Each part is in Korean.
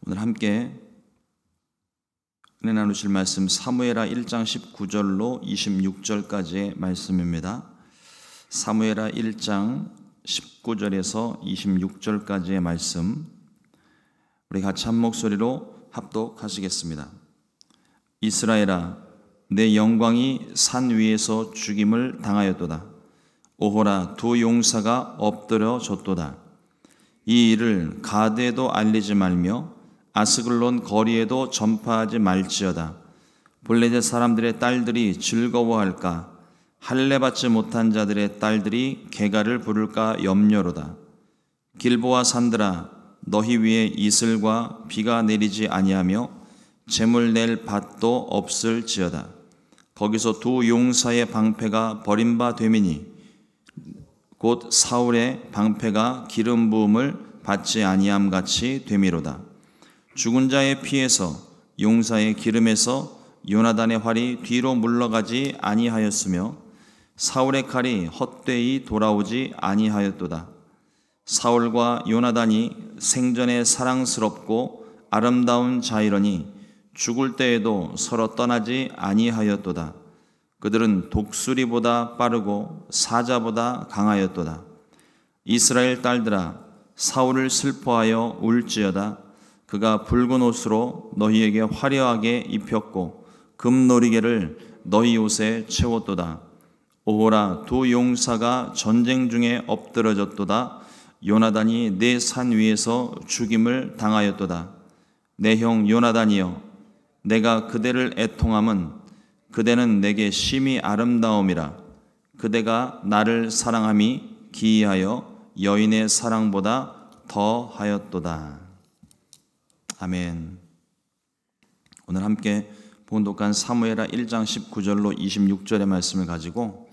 오늘 함께 은혜 나누실 말씀 사무엘하 1장 19절로 26절까지의 말씀입니다. 사무엘하 1장 19절에서 26절까지의 말씀, 우리 같이 한 목소리로 합독하시겠습니다. 이스라엘아, 내 영광이 산 위에서 죽임을 당하였도다. 오호라, 두 용사가 엎드려졌도다. 이 일을 가드에도 알리지 말며 아스글론 거리에도 전파하지 말지어다. 블레셋 사람들의 딸들이 즐거워할까? 할례 받지 못한 자들의 딸들이 개가를 부를까 염려로다. 길보아 산들아, 너희 위에 이슬과 비가 내리지 아니하며 재물 낼 밭도 없을지어다. 거기서 두 용사의 방패가 버림바 되미니 곧 사울의 방패가 기름 부음을 받지 아니함 같이 되미로다. 죽은 자의 피에서 용사의 기름에서 요나단의 활이 뒤로 물러가지 아니하였으며 사울의 칼이 헛되이 돌아오지 아니하였도다. 사울과 요나단이 생전에 사랑스럽고 아름다운 자이러니 죽을 때에도 서로 떠나지 아니하였도다. 그들은 독수리보다 빠르고 사자보다 강하였도다. 이스라엘 딸들아, 사울을 슬퍼하여 울지어다. 그가 붉은 옷으로 너희에게 화려하게 입혔고 금노리개를 너희 옷에 채웠도다. 오호라, 두 용사가 전쟁 중에 엎드러졌도다. 요나단이 내 산 위에서 죽임을 당하였도다. 내 형 요나단이여, 내가 그대를 애통함은 그대는 내게 심히 아름다움이라. 그대가 나를 사랑함이 기이하여 여인의 사랑보다 더하였도다. 아멘. 오늘 함께 봉독한 사무엘하 1장 19절로 26절의 말씀을 가지고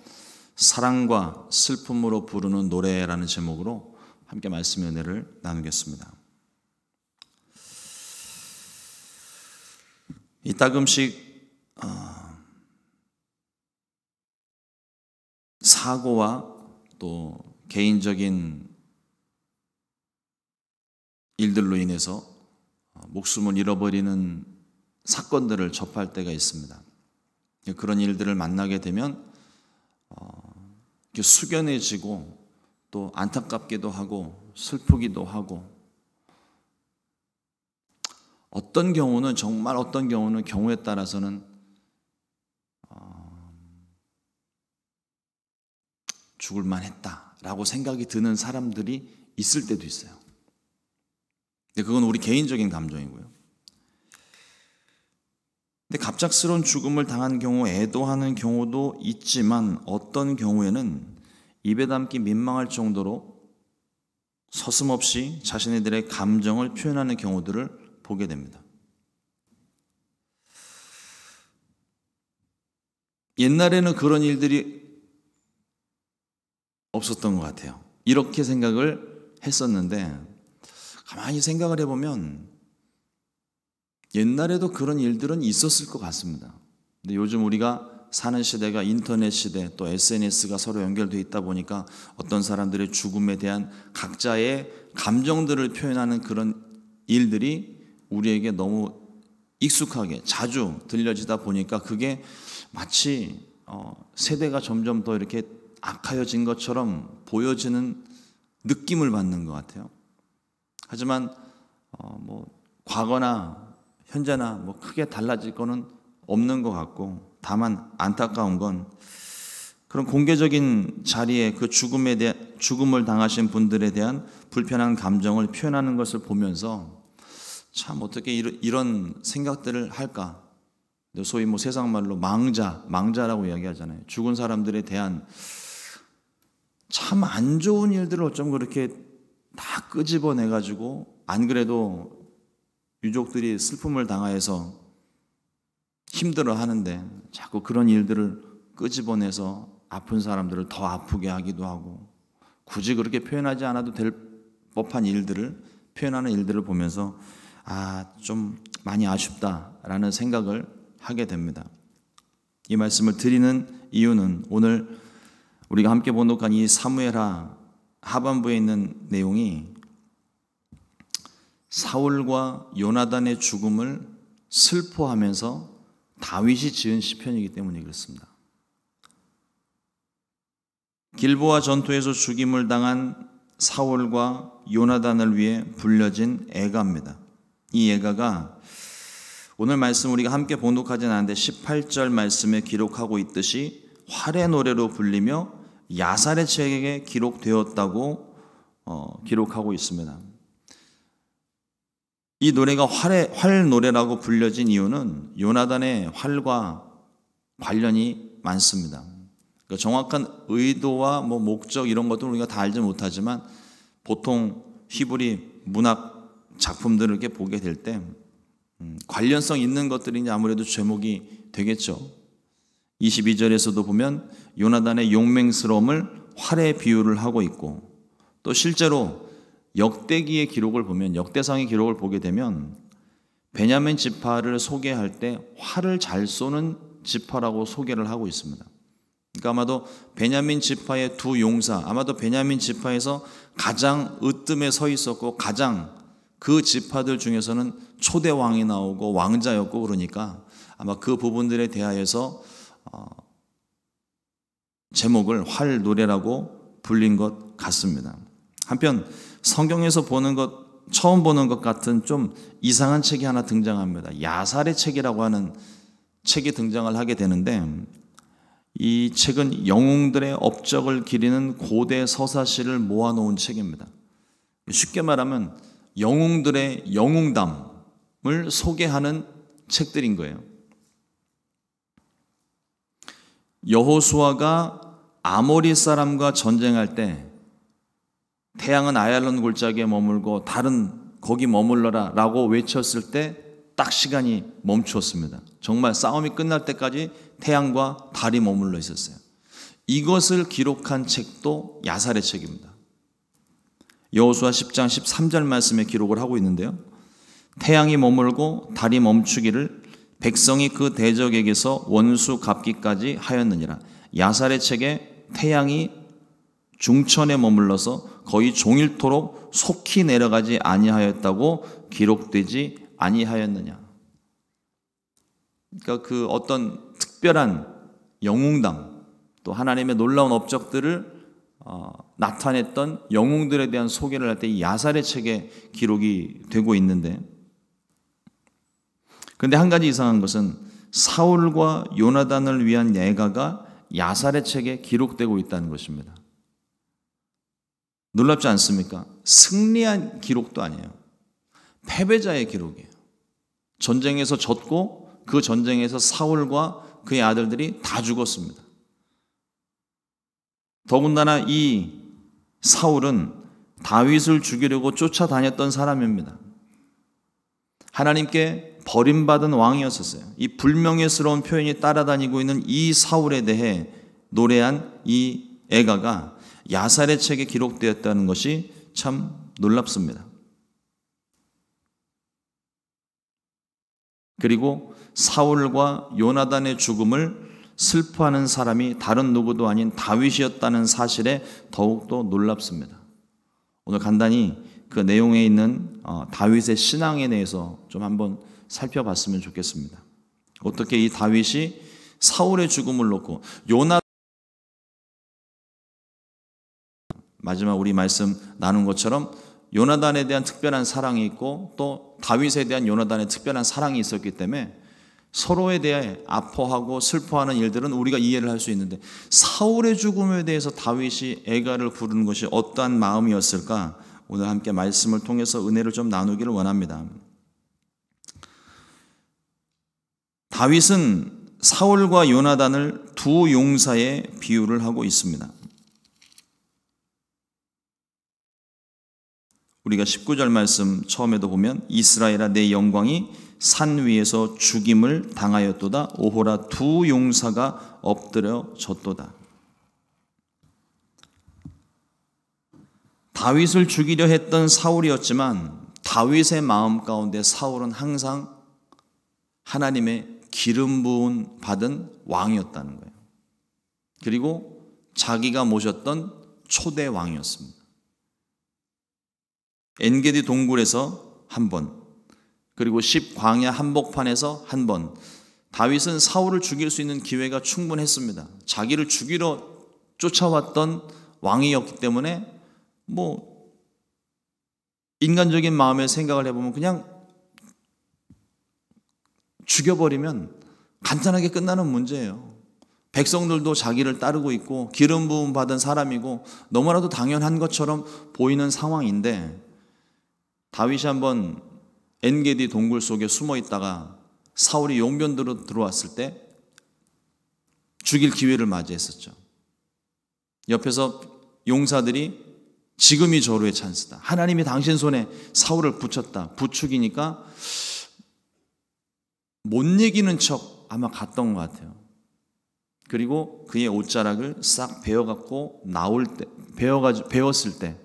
사랑과 슬픔으로 부르는 노래라는 제목으로 함께 말씀의 은혜를 나누겠습니다. 이따금씩 사고와 또 개인적인 일들로 인해서 목숨을 잃어버리는 사건들을 접할 때가 있습니다. 그런 일들을 만나게 되면 숙연해지고 또 안타깝기도 하고 슬프기도 하고, 어떤 경우는 정말 어떤 경우는 경우에 따라서는 죽을 만했다라고 생각이 드는 사람들이 있을 때도 있어요. 근데 그건 우리 개인적인 감정이고요. 근데 갑작스러운 죽음을 당한 경우 애도하는 경우도 있지만, 어떤 경우에는 입에 담기 민망할 정도로 서슴없이 자신들의 감정을 표현하는 경우들을 보게 됩니다. 옛날에는 그런 일들이 없었던 것 같아요. 이렇게 생각을 했었는데 가만히 생각을 해보면 옛날에도 그런 일들은 있었을 것 같습니다. 근데 요즘 우리가 사는 시대가 인터넷 시대, 또 SNS가 서로 연결되어 있다 보니까 어떤 사람들의 죽음에 대한 각자의 감정들을 표현하는 그런 일들이 우리에게 너무 익숙하게 자주 들려지다 보니까 그게 마치 세대가 점점 더 이렇게 악하여진 것처럼 보여지는 느낌을 받는 것 같아요. 하지만 과거나 현재나 크게 달라질 거는 없는 것 같고, 다만 안타까운 건 그런 공개적인 자리에 그 죽음을 당하신 분들에 대한 불편한 감정을 표현하는 것을 보면서 참 어떻게 이런 생각들을 할까? 소위 세상 말로 망자라고 이야기하잖아요. 죽은 사람들에 대한 참 안 좋은 일들을 어쩜 그렇게 다 끄집어내가지고, 안 그래도 유족들이 슬픔을 당하여서 힘들어 하는데 자꾸 그런 일들을 끄집어내서 아픈 사람들을 더 아프게 하기도 하고, 굳이 그렇게 표현하지 않아도 될 법한 일들을 표현하는 일들을 보면서 좀 많이 아쉽다라는 생각을 하게 됩니다. 이 말씀을 드리는 이유는 오늘 우리가 함께 봉독한 이 사무엘하 하반부에 있는 내용이 사울과 요나단의 죽음을 슬퍼하면서 다윗이 지은 시편이기 때문에 그렇습니다. 길보아 전투에서 죽임을 당한 사울과 요나단을 위해 불려진 애가입니다. 이 애가가 오늘 말씀 우리가 함께 봉독하진 않는데 18절 말씀에 기록하고 있듯이 활의 노래로 불리며 야살의 책에 기록되었다고 기록하고 있습니다. 이 노래가 활 노래라고 불려진 이유는 요나단의 활과 관련이 많습니다. 그러니까 정확한 의도와 목적 이런 것들은 우리가 다 알지 못하지만 보통 히브리 문학 작품들을 이렇게 보게 될 때 관련성 있는 것들이 아무래도 제목이 되겠죠. 22절에서도 보면 요나단의 용맹스러움을 활에 비유를 하고 있고, 또 실제로 역대기의 기록을 보면, 역대상의 기록을 보게 되면 베냐민 지파를 소개할 때 활을 잘 쏘는 지파라고 소개를 하고 있습니다. 그러니까 아마도 베냐민 지파의 두 용사, 아마도 베냐민 지파에서 가장 으뜸에 서 있었고 가장 그 지파들 중에서는 초대 왕이 나오고 왕자였고, 그러니까 아마 그 부분들에 대하여서 제목을 활 노래라고 불린 것 같습니다. 한편 성경에서 처음 보는 것 같은 좀 이상한 책이 하나 등장합니다. 야살의 책이라고 하는 책이 등장을 하게 되는데, 이 책은 영웅들의 업적을 기리는 고대 서사시를 모아놓은 책입니다. 쉽게 말하면 영웅들의 영웅담을 소개하는 책들인 거예요. 여호수아가 아모리 사람과 전쟁할 때 태양은 아얄론 골짜기에 머물고 달은 거기 머물러라 라고 외쳤을 때 딱 시간이 멈추었습니다. 정말 싸움이 끝날 때까지 태양과 달이 머물러 있었어요. 이것을 기록한 책도 야살의 책입니다. 여호수아 10장 13절 말씀에 기록을 하고 있는데요. 태양이 머물고 달이 멈추기를 백성이 그 대적에게서 원수 갚기까지 하였느니라. 야살의 책에 태양이 중천에 머물러서 거의 종일토록 속히 내려가지 아니하였다고 기록되지 아니하였느냐. 그러니까 그 어떤 특별한 영웅담, 또 하나님의 놀라운 업적들을 나타냈던 영웅들에 대한 소개를 할 때 이 야살의 책에 기록이 되고 있는데, 그런데 한 가지 이상한 것은 사울과 요나단을 위한 예가가 야살의 책에 기록되고 있다는 것입니다. 놀랍지 않습니까? 승리한 기록도 아니에요. 패배자의 기록이에요. 전쟁에서 졌고 그 전쟁에서 사울과 그의 아들들이 다 죽었습니다. 더군다나 이 사울은 다윗을 죽이려고 쫓아다녔던 사람입니다. 하나님께 버림받은 왕이었었어요. 이 불명예스러운 표현이 따라다니고 있는 이 사울에 대해 노래한 이 애가가 야살의 책에 기록되었다는 것이 참 놀랍습니다. 그리고 사울과 요나단의 죽음을 슬퍼하는 사람이 다른 누구도 아닌 다윗이었다는 사실에 더욱더 놀랍습니다. 오늘 간단히 그 내용에 있는 다윗의 신앙에 대해서 좀 한번 살펴봤으면 좋겠습니다. 어떻게 이 다윗이 사울의 죽음을 놓고 마지막 우리 말씀 나눈 것처럼 요나단에 대한 특별한 사랑이 있고 또 다윗에 대한 요나단의 특별한 사랑이 있었기 때문에 서로에 대해 아파하고 슬퍼하는 일들은 우리가 이해를 할 수 있는데, 사울의 죽음에 대해서 다윗이 애가를 부르는 것이 어떠한 마음이었을까? 오늘 함께 말씀을 통해서 은혜를 좀 나누기를 원합니다. 다윗은 사울과 요나단을 두 용사에 비유를 하고 있습니다. 우리가 19절 말씀 처음에도 보면 이스라엘아 내 영광이 산 위에서 죽임을 당하였도다. 오호라 두 용사가 엎드려 졌도다. 다윗을 죽이려 했던 사울이었지만 다윗의 마음 가운데 사울은 항상 하나님의 기름 부은 받은 왕이었다는 거예요. 그리고 자기가 모셨던 초대 왕이었습니다. 엔게디 동굴에서 한 번, 그리고 10광야 한복판에서 한 번. 다윗은 사울을 죽일 수 있는 기회가 충분했습니다. 자기를 죽이러 쫓아왔던 왕이었기 때문에 뭐 인간적인 마음의 생각을 해보면 그냥 죽여버리면 간단하게 끝나는 문제예요. 백성들도 자기를 따르고 있고 기름 부음 받은 사람이고 너무나도 당연한 것처럼 보이는 상황인데, 다윗이 한번 엔게디 동굴 속에 숨어 있다가 사울이 용변으로 들어왔을 때 죽일 기회를 맞이했었죠. 옆에서 용사들이 지금이 저로의 찬스다, 하나님이 당신 손에 사울을 붙였다, 부축이니까 못 이기는 척 아마 갔던 것 같아요. 그리고 그의 옷자락을 싹 베어갖고 베었을 때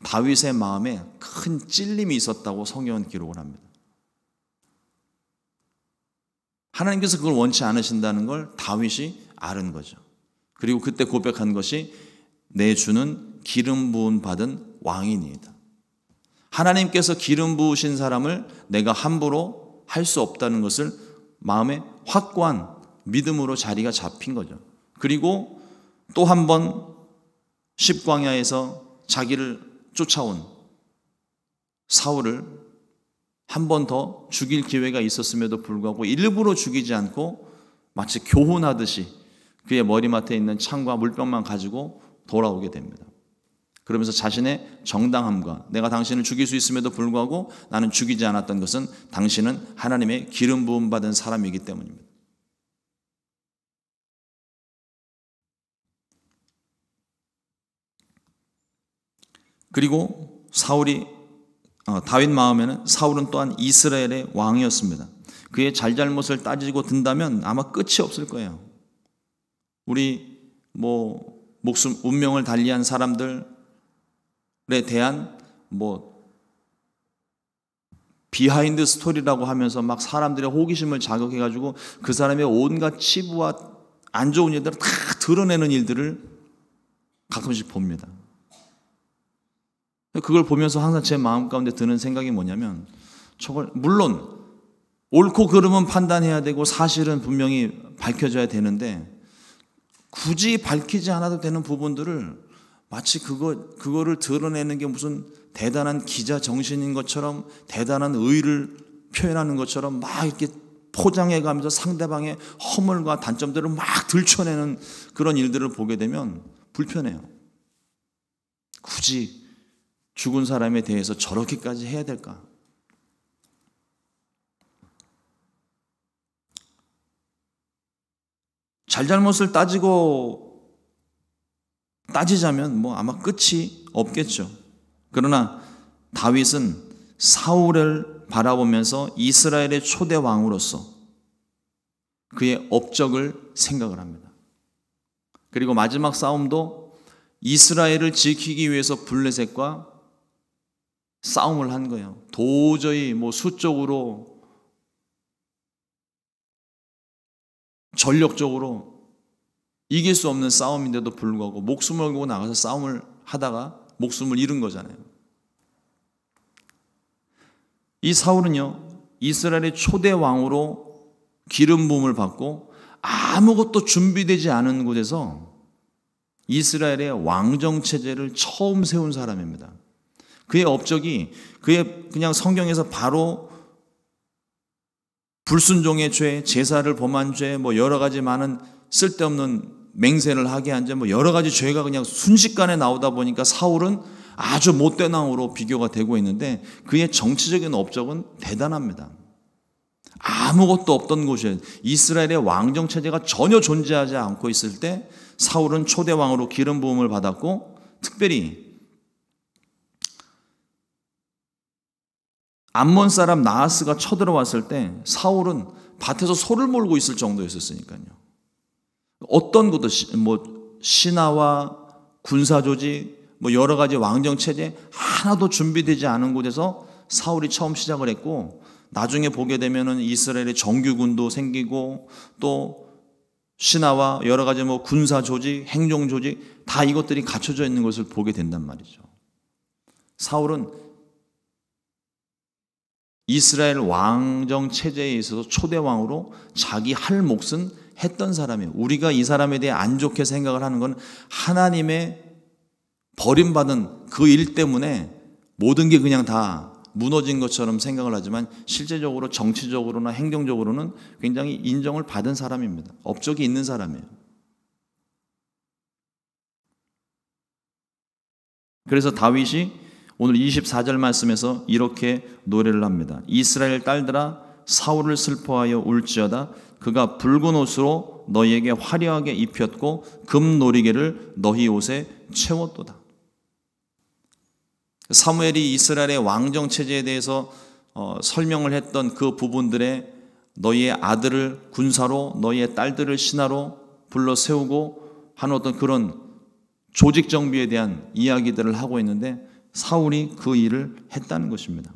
다윗의 마음에 큰 찔림이 있었다고 성경은 기록을 합니다. 하나님께서 그걸 원치 않으신다는 걸 다윗이 아는 거죠. 그리고 그때 고백한 것이 내 주는 기름 부음 받은 왕이니이다. 하나님께서 기름 부으신 사람을 내가 함부로 할 수 없다는 것을 마음에 확고한 믿음으로 자리가 잡힌 거죠. 그리고 또 한 번 십광야에서 자기를 쫓아온 사울을 한 번 더 죽일 기회가 있었음에도 불구하고 일부러 죽이지 않고 마치 교훈하듯이 그의 머리맡에 있는 창과 물병만 가지고 돌아오게 됩니다. 그러면서 자신의 정당함과 내가 당신을 죽일 수 있음에도 불구하고 나는 죽이지 않았던 것은 당신은 하나님의 기름 부음 받은 사람이기 때문입니다. 그리고 다윗 마음에는 사울은 또한 이스라엘의 왕이었습니다. 그의 잘잘못을 따지고 든다면 아마 끝이 없을 거예요. 우리 운명을 달리한 사람들에 대한 비하인드 스토리라고 하면서 막 사람들의 호기심을 자극해가지고 그 사람의 온갖 치부와 안 좋은 일들을 다 드러내는 일들을 가끔씩 봅니다. 그걸 보면서 항상 제 마음 가운데 드는 생각이 뭐냐면, 저걸 물론 옳고 그름은 판단해야 되고 사실은 분명히 밝혀져야 되는데 굳이 밝히지 않아도 되는 부분들을 마치 그거를 드러내는 게 무슨 대단한 기자 정신인 것처럼, 대단한 의의를 표현하는 것처럼 막 이렇게 포장해가면서 상대방의 허물과 단점들을 막 들춰내는 그런 일들을 보게 되면 불편해요. 굳이 죽은 사람에 대해서 저렇게까지 해야 될까? 잘잘못을 따지자면 아마 끝이 없겠죠. 그러나 다윗은 사울을 바라보면서 이스라엘의 초대 왕으로서 그의 업적을 생각을 합니다. 그리고 마지막 싸움도 이스라엘을 지키기 위해서 블레셋과 싸움을 한 거예요. 도저히 수적으로 전력적으로 이길 수 없는 싸움인데도 불구하고 목숨을 걸고 나가서 싸움을 하다가 목숨을 잃은 거잖아요. 이 사울은요, 이스라엘의 초대 왕으로 기름 부음을 받고 아무것도 준비되지 않은 곳에서 이스라엘의 왕정 체제를 처음 세운 사람입니다. 그의 업적이 그냥 성경에서 바로 불순종의 죄, 제사를 범한 죄, 여러 가지 많은 쓸데없는 맹세를 하게 한 죄, 여러 가지 죄가 그냥 순식간에 나오다 보니까 사울은 아주 못된 왕으로 비교가 되고 있는데 그의 정치적인 업적은 대단합니다. 아무것도 없던 곳이에요. 이스라엘의 왕정 체제가 전혀 존재하지 않고 있을 때 사울은 초대 왕으로 기름 부음을 받았고, 특별히 암몬 사람 나하스가 쳐들어왔을 때 사울은 밭에서 소를 몰고 있을 정도였었으니까요. 어떤 것도 신하와 군사 조직, 여러 가지 왕정 체제 하나도 준비되지 않은 곳에서 사울이 처음 시작을 했고, 나중에 보게 되면은 이스라엘의 정규군도 생기고 또 신하와 여러 가지 군사 조직, 행정 조직 다 이것들이 갖춰져 있는 것을 보게 된단 말이죠. 사울은 이스라엘 왕정 체제에 있어서 초대 왕으로 자기 할 몫은 했던 사람이에요. 우리가 이 사람에 대해 안 좋게 생각을 하는 건 하나님의 버림받은 그 일 때문에 모든 게 그냥 다 무너진 것처럼 생각을 하지만 실제적으로 정치적으로나 행정적으로는 굉장히 인정을 받은 사람입니다. 업적이 있는 사람이에요. 그래서 다윗이 오늘 24절 말씀에서 이렇게 노래를 합니다. 이스라엘 딸들아 사울을 슬퍼하여 울지어다. 그가 붉은 옷으로 너희에게 화려하게 입혔고 금노리개를 너희 옷에 채웠도다. 사무엘이 이스라엘의 왕정 체제에 대해서 설명을 했던 그 부분들에 너희의 아들을 군사로 너희의 딸들을 신하로 불러 세우고 하는 어떤 그런 조직 정비에 대한 이야기들을 하고 있는데 사울이 그 일을 했다는 것입니다.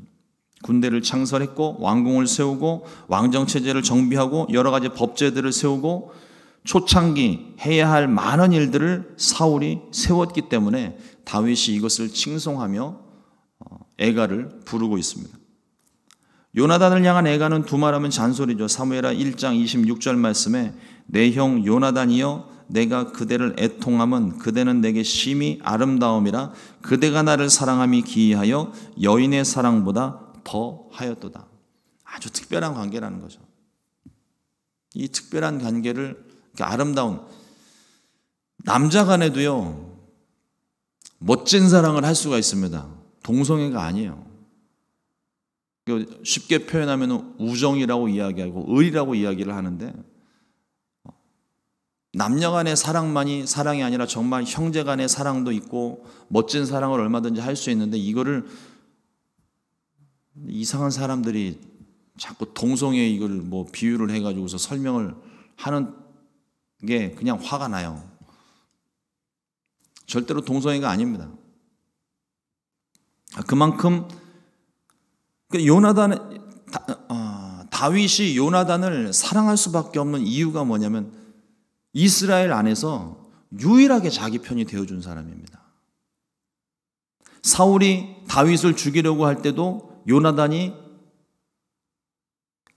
군대를 창설했고 왕궁을 세우고 왕정 체제를 정비하고 여러 가지 법제들을 세우고 초창기 해야 할 많은 일들을 사울이 세웠기 때문에 다윗이 이것을 칭송하며 애가를 부르고 있습니다. 요나단을 향한 애가는 두말하면 잔소리죠. 사무엘하 1장 26절 말씀에 내 형 요나단이여 내가 그대를 애통함은 그대는 내게 심히 아름다움이라 그대가 나를 사랑함이 기이하여 여인의 사랑보다 더 하였도다. 아주 특별한 관계라는 거죠. 이 특별한 관계를 아름다운 남자 간에도요 멋진 사랑을 할 수가 있습니다. 동성애가 아니에요. 쉽게 표현하면 우정이라고 이야기하고 의리라고 이야기를 하는데 남녀 간의 사랑만이 사랑이 아니라 정말 형제 간의 사랑도 있고 멋진 사랑을 얼마든지 할 수 있는데 이거를 이상한 사람들이 자꾸 동성애 이걸 뭐 비유를 해가지고서 설명을 하는 게 그냥 화가 나요. 절대로 동성애가 아닙니다. 그만큼 다윗이 요나단을 사랑할 수밖에 없는 이유가 뭐냐면 이스라엘 안에서 유일하게 자기 편이 되어준 사람입니다. 사울이 다윗을 죽이려고 할 때도 요나단이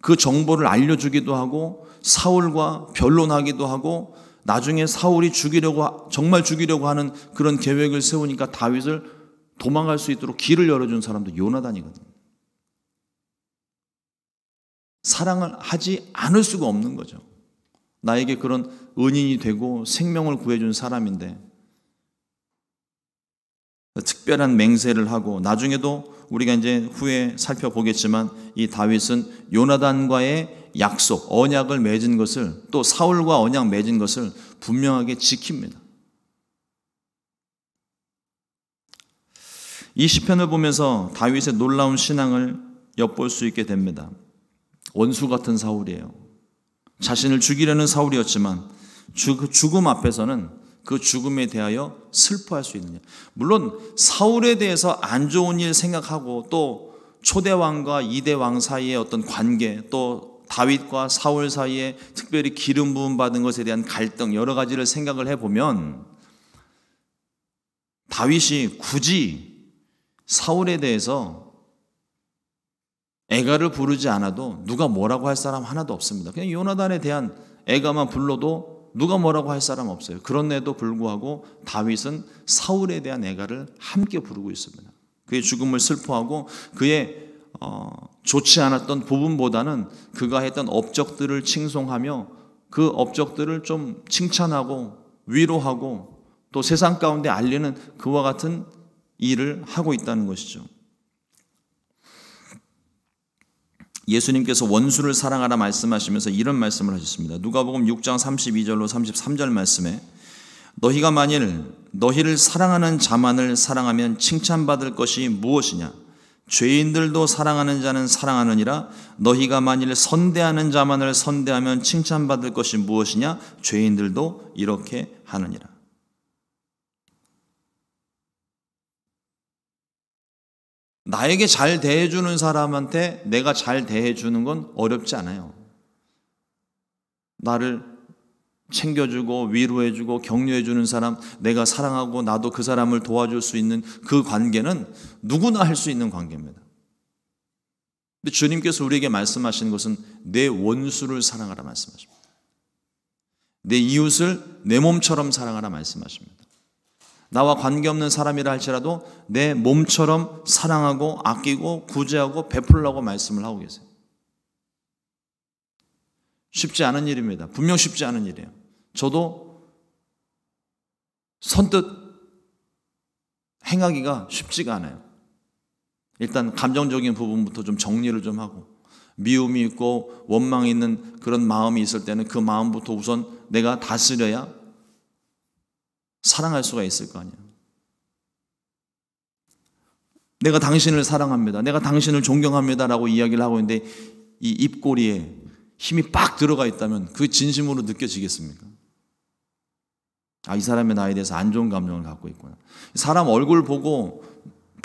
그 정보를 알려주기도 하고 사울과 변론하기도 하고 나중에 사울이 정말 죽이려고 하는 그런 계획을 세우니까 다윗을 도망갈 수 있도록 길을 열어준 사람도 요나단이거든요. 사랑을 하지 않을 수가 없는 거죠. 나에게 그런 은인이 되고 생명을 구해준 사람인데 특별한 맹세를 하고 나중에도 우리가 이제 후에 살펴보겠지만 이 다윗은 요나단과의 약속, 언약을 맺은 것을 또 사울과 언약 맺은 것을 분명하게 지킵니다. 이 시편을 보면서 다윗의 놀라운 신앙을 엿볼 수 있게 됩니다. 원수 같은 사울이에요. 자신을 죽이려는 사울이었지만 죽음 앞에서는 그 죽음에 대하여 슬퍼할 수 있느냐. 물론 사울에 대해서 안 좋은 일 생각하고 또 초대왕과 이대왕 사이의 어떤 관계 또 다윗과 사울 사이에 특별히 기름 부음 받은 것에 대한 갈등 여러 가지를 생각을 해보면 다윗이 굳이 사울에 대해서 애가를 부르지 않아도 누가 뭐라고 할 사람 하나도 없습니다. 그냥 요나단에 대한 애가만 불러도 누가 뭐라고 할 사람 없어요. 그런데도 불구하고 다윗은 사울에 대한 애가를 함께 부르고 있습니다. 그의 죽음을 슬퍼하고 그의 좋지 않았던 부분보다는 그가 했던 업적들을 칭송하며 그 업적들을 좀 칭찬하고 위로하고 또 세상 가운데 알리는 그와 같은 일을 하고 있다는 것이죠. 예수님께서 원수를 사랑하라 말씀하시면서 이런 말씀을 하셨습니다. 누가복음 6장 32절로 33절 말씀에 너희가 만일 너희를 사랑하는 자만을 사랑하면 칭찬받을 것이 무엇이냐? 죄인들도 사랑하는 자는 사랑하느니라. 너희가 만일 선대하는 자만을 선대하면 칭찬받을 것이 무엇이냐? 죄인들도 이렇게 하느니라. 나에게 잘 대해주는 사람한테 내가 잘 대해주는 건 어렵지 않아요. 나를 챙겨주고 위로해주고 격려해주는 사람, 내가 사랑하고 나도 그 사람을 도와줄 수 있는 그 관계는 누구나 할 수 있는 관계입니다. 근데 주님께서 우리에게 말씀하시는 것은 내 원수를 사랑하라 말씀하십니다. 내 이웃을 내 몸처럼 사랑하라 말씀하십니다. 나와 관계없는 사람이라 할지라도 내 몸처럼 사랑하고 아끼고 구제하고 베풀라고 말씀을 하고 계세요. 쉽지 않은 일입니다. 분명 쉽지 않은 일이에요. 저도 선뜻 행하기가 쉽지가 않아요. 일단 감정적인 부분부터 좀 정리를 좀 하고, 미움이 있고 원망이 있는 그런 마음이 있을 때는 그 마음부터 우선 내가 다스려야 사랑할 수가 있을 거 아니에요. 내가 당신을 사랑합니다, 내가 당신을 존경합니다 라고 이야기를 하고 있는데 이 입꼬리에 힘이 빡 들어가 있다면 그 진심으로 느껴지겠습니까? 아, 이 사람의 나에 대해서 안 좋은 감정을 갖고 있구나. 사람 얼굴 보고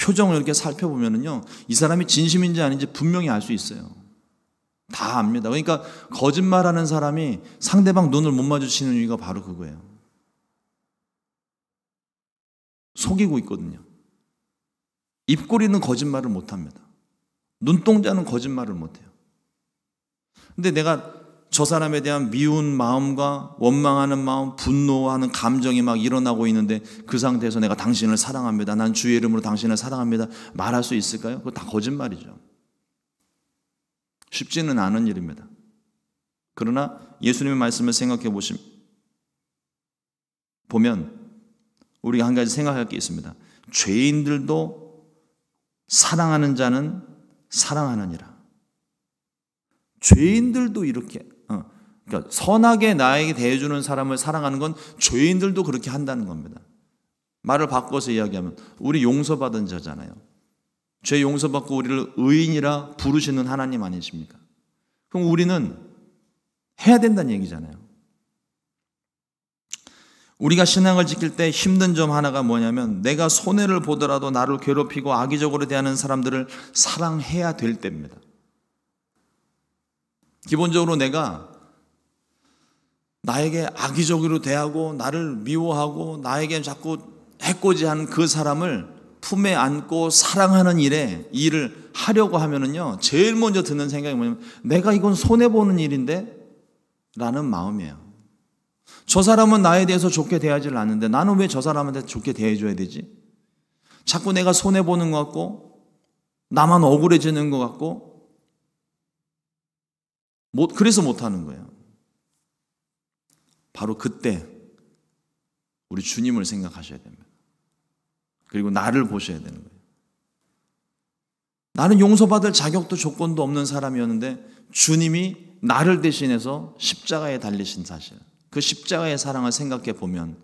표정을 이렇게 살펴보면은요, 이 사람이 진심인지 아닌지 분명히 알 수 있어요. 다 압니다. 그러니까 거짓말하는 사람이 상대방 눈을 못 마주치는 이유가 바로 그거예요. 속이고 있거든요. 입꼬리는 거짓말을 못합니다. 눈동자는 거짓말을 못해요. 근데 내가 저 사람에 대한 미운 마음과 원망하는 마음, 분노하는 감정이 막 일어나고 있는데 그 상태에서 내가 당신을 사랑합니다, 난 주의 이름으로 당신을 사랑합니다 말할 수 있을까요? 그거 다 거짓말이죠. 쉽지는 않은 일입니다. 그러나 예수님의 말씀을 생각해 보면 우리가 한 가지 생각할 게 있습니다. 죄인들도 사랑하는 자는 사랑하느니라. 죄인들도 이렇게 그러니까 선하게 나에게 대해주는 사람을 사랑하는 건 죄인들도 그렇게 한다는 겁니다. 말을 바꿔서 이야기하면 우리 용서받은 자잖아요. 죄 용서받고 우리를 의인이라 부르시는 하나님 아니십니까? 그럼 우리는 해야 된다는 얘기잖아요. 우리가 신앙을 지킬 때 힘든 점 하나가 뭐냐면 내가 손해를 보더라도 나를 괴롭히고 악의적으로 대하는 사람들을 사랑해야 될 때입니다. 기본적으로 내가 나에게 악의적으로 대하고 나를 미워하고 나에게 자꾸 해코지하는 그 사람을 품에 안고 사랑하는 일을 하려고 하면은요, 제일 먼저 드는 생각이 뭐냐면 내가 이건 손해보는 일인데 라는 마음이에요. 저 사람은 나에 대해서 좋게 대하지를 않는데 나는 왜 저 사람한테 좋게 대해줘야 되지? 자꾸 내가 손해보는 것 같고 나만 억울해지는 것 같고 그래서 못하는 거예요. 바로 그때 우리 주님을 생각하셔야 됩니다. 그리고 나를 보셔야 되는 거예요. 나는 용서받을 자격도 조건도 없는 사람이었는데 주님이 나를 대신해서 십자가에 달리신 사실, 그 십자가의 사랑을 생각해 보면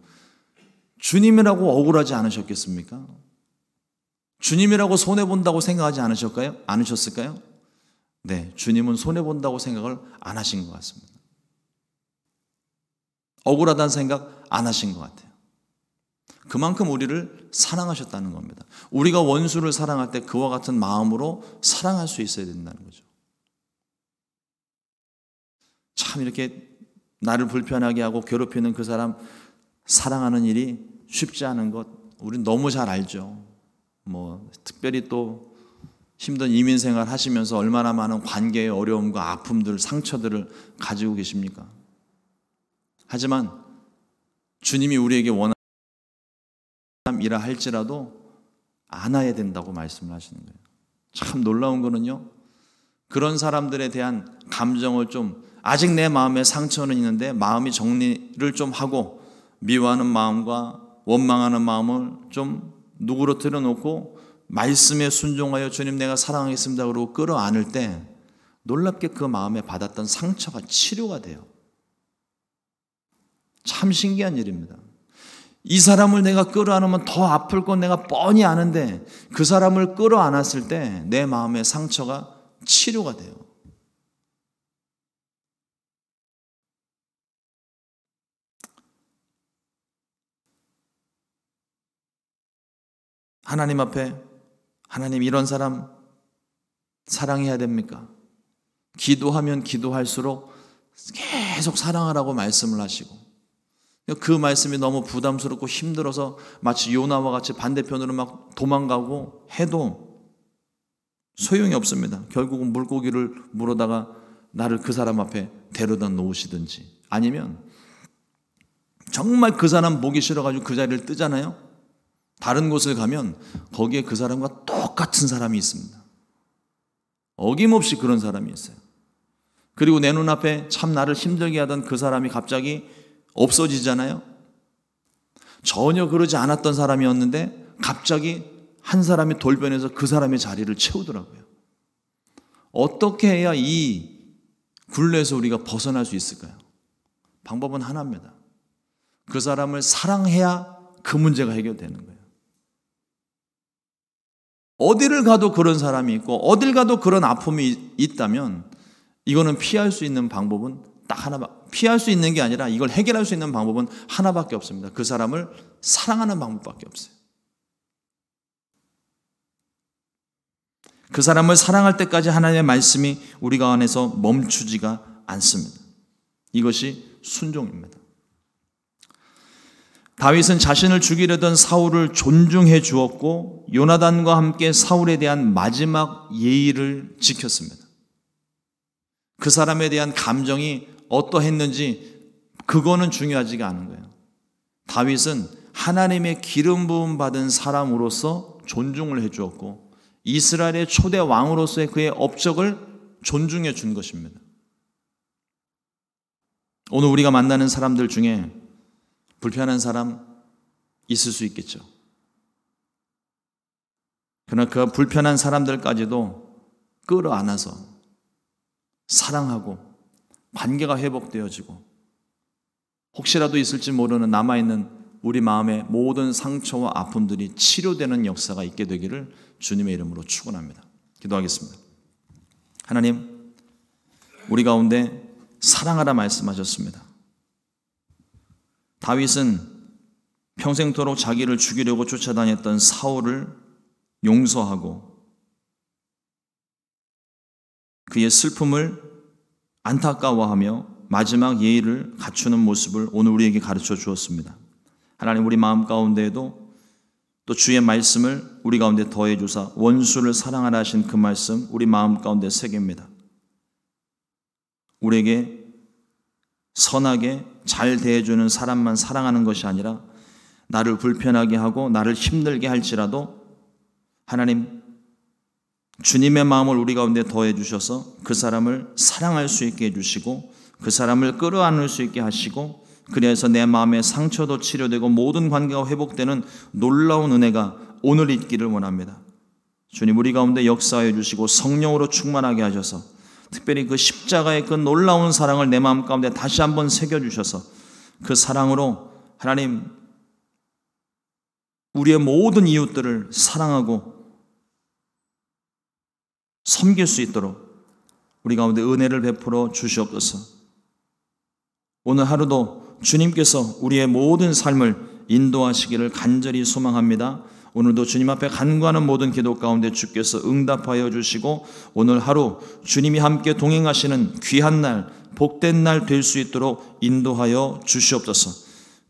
주님이라고 억울하지 않으셨겠습니까? 주님이라고 손해본다고 생각하지 않으셨을까요? 네, 주님은 손해본다고 생각을 안 하신 것 같습니다. 억울하다는 생각 안 하신 것 같아요. 그만큼 우리를 사랑하셨다는 겁니다. 우리가 원수를 사랑할 때 그와 같은 마음으로 사랑할 수 있어야 된다는 거죠. 참 이렇게 나를 불편하게 하고 괴롭히는 그 사람 사랑하는 일이 쉽지 않은 것 우린 너무 잘 알죠. 특별히 또 힘든 이민생활 하시면서 얼마나 많은 관계의 어려움과 아픔들, 상처들을 가지고 계십니까? 하지만 주님이 우리에게 원하는 사람이라 할지라도 안아야 된다고 말씀을 하시는 거예요. 참 놀라운 거는요, 그런 사람들에 대한 감정을 좀 아직 내 마음에 상처는 있는데 마음이 정리를 좀 하고 미워하는 마음과 원망하는 마음을 좀 누그러뜨려 놓고 말씀에 순종하여 주님 내가 사랑하겠습니다 그러고 끌어안을 때 놀랍게 그 마음에 받았던 상처가 치료가 돼요. 참 신기한 일입니다. 이 사람을 내가 끌어안으면 더 아플 건 내가 뻔히 아는데 그 사람을 끌어안았을 때 내 마음의 상처가 치료가 돼요. 하나님 앞에 하나님 이런 사람 사랑해야 됩니까? 기도하면 기도할수록 계속 사랑하라고 말씀을 하시고 그 말씀이 너무 부담스럽고 힘들어서 마치 요나와 같이 반대편으로 막 도망가고 해도 소용이 없습니다. 결국은 물고기를 물어다가 나를 그 사람 앞에 데려다 놓으시든지, 아니면 정말 그 사람 보기 싫어가지고 그 자리를 뜨잖아요. 다른 곳을 가면 거기에 그 사람과 똑같은 사람이 있습니다. 어김없이 그런 사람이 있어요. 그리고 내 눈앞에 참 나를 힘들게 하던 그 사람이 갑자기 없어지잖아요. 전혀 그러지 않았던 사람이었는데 갑자기 한 사람이 돌변해서 그 사람의 자리를 채우더라고요. 어떻게 해야 이 굴레에서 우리가 벗어날 수 있을까요? 방법은 하나입니다. 그 사람을 사랑해야 그 문제가 해결되는 거예요. 어디를 가도 그런 사람이 있고 어딜 가도 그런 아픔이 있다면 이거는 피할 수 있는 방법은 딱 하나, 피할 수 있는 게 아니라 이걸 해결할 수 있는 방법은 하나밖에 없습니다. 그 사람을 사랑하는 방법밖에 없어요. 그 사람을 사랑할 때까지 하나님의 말씀이 우리가 안에서 멈추지가 않습니다. 이것이 순종입니다. 다윗은 자신을 죽이려던 사울을 존중해 주었고 요나단과 함께 사울에 대한 마지막 예의를 지켰습니다. 그 사람에 대한 감정이 어떠했는지 그거는 중요하지가 않은 거예요. 다윗은 하나님의 기름 부음 받은 사람으로서 존중을 해 주었고 이스라엘의 초대 왕으로서의 그의 업적을 존중해 준 것입니다. 오늘 우리가 만나는 사람들 중에 불편한 사람 있을 수 있겠죠. 그러나 그 불편한 사람들까지도 끌어안아서 사랑하고 관계가 회복되어지고 혹시라도 있을지 모르는 남아있는 우리 마음의 모든 상처와 아픔들이 치료되는 역사가 있게 되기를 주님의 이름으로 축원합니다. 기도하겠습니다. 하나님, 우리 가운데 사랑하라 말씀하셨습니다. 다윗은 평생토록 자기를 죽이려고 쫓아다녔던 사울을 용서하고 그의 슬픔을 안타까워하며 마지막 예의를 갖추는 모습을 오늘 우리에게 가르쳐 주었습니다. 하나님, 우리 마음 가운데에도 또 주의 말씀을 우리 가운데 더해 주사 원수를 사랑하라 하신 그 말씀 우리 마음 가운데 새깁니다. 우리에게 선하게 잘 대해주는 사람만 사랑하는 것이 아니라 나를 불편하게 하고 나를 힘들게 할지라도 하나님, 주님의 마음을 우리 가운데 더해 주셔서 그 사람을 사랑할 수 있게 해주시고 그 사람을 끌어안을 수 있게 하시고 그래서 내 마음의 상처도 치료되고 모든 관계가 회복되는 놀라운 은혜가 오늘 있기를 원합니다. 주님, 우리 가운데 역사해 주시고 성령으로 충만하게 하셔서 특별히 그 십자가의 그 놀라운 사랑을 내 마음 가운데 다시 한번 새겨주셔서 그 사랑으로 하나님 우리의 모든 이웃들을 사랑하고 섬길 수 있도록 우리 가운데 은혜를 베풀어 주시옵소서. 오늘 하루도 주님께서 우리의 모든 삶을 인도하시기를 간절히 소망합니다. 오늘도 주님 앞에 간구하는 모든 기도 가운데 주께서 응답하여 주시고 오늘 하루 주님이 함께 동행하시는 귀한 날, 복된 날 될 수 있도록 인도하여 주시옵소서.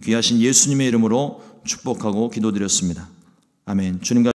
귀하신 예수님의 이름으로 축복하고 기도드렸습니다. 아멘. 주님과